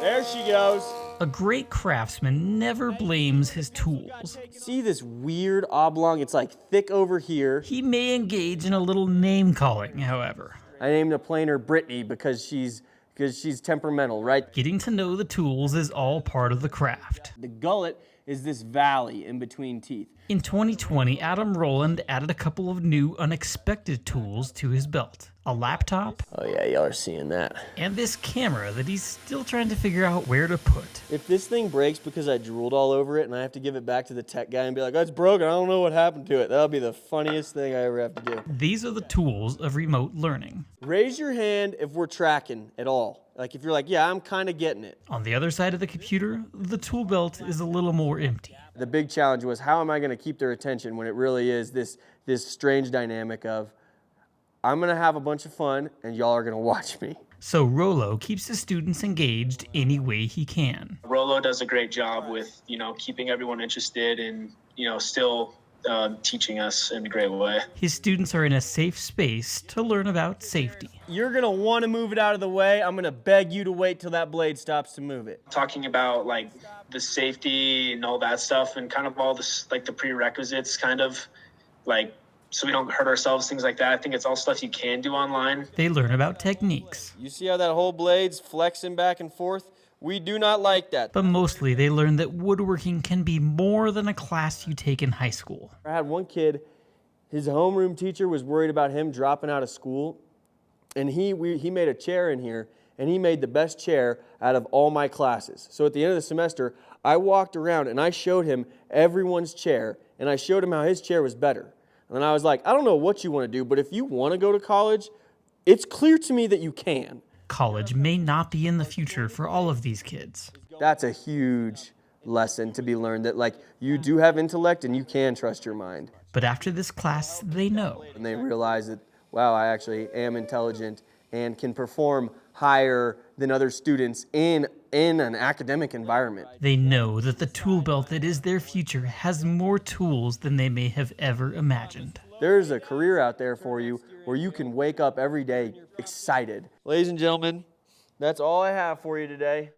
There she goes. A great craftsman never blames his tools. See this weird oblong? It's like thick over here. He may engage in a little name-calling, however. I named a planer Brittany because she's temperamental, right? Getting to know the tools is all part of the craft. The gullet is this valley in between teeth. In 2020, Adam Rowland added a couple of new unexpected tools to his belt. A laptop. Oh yeah, y'all are seeing that. And this camera that he's still trying to figure out where to put. If this thing breaks because I drooled all over it and I have to give it back to the tech guy and be like, oh, it's broken, I don't know what happened to it. That'll be the funniest thing I ever have to do. These are the tools of remote learning. Raise your hand if we're tracking at all. Like if you're like, yeah, I'm kind of getting it. On the other side of the computer, the tool belt is a little more empty. The big challenge was, how am I going to keep their attention when it really is this strange dynamic of, I'm going to have a bunch of fun and y'all are going to watch me. So Rollo keeps his students engaged any way he can. Rollo does a great job with, keeping everyone interested and, still teaching us in a great way. His students are in a safe space to learn about safety. You're going to want to move it out of the way. I'm going to beg you to wait till that blade stops to move it. Talking about like the safety and all that stuff and kind of all this, like the prerequisites kind of like, so we don't hurt ourselves, things like that. I think it's all stuff you can do online. They learn about techniques. You see how that whole blade's flexing back and forth? We do not like that. But mostly they learn that woodworking can be more than a class you take in high school. I had one kid, his homeroom teacher was worried about him dropping out of school, and he made a chair in here, and he made the best chair out of all my classes. So at the end of the semester, I walked around and I showed him everyone's chair, and I showed him how his chair was better. And I was like, I don't know what you want to do, but if you want to go to college, it's clear to me that you can. College may not be in the future for all of these kids. That's a huge lesson to be learned, that like you do have intellect and you can trust your mind. But after this class, they know. And they realize that, wow, I actually am intelligent and can perform higher than other students in an academic environment. They know that the tool belt that is their future has more tools than they may have ever imagined. There's a career out there for you where you can wake up every day excited. Ladies and gentlemen, that's all I have for you today.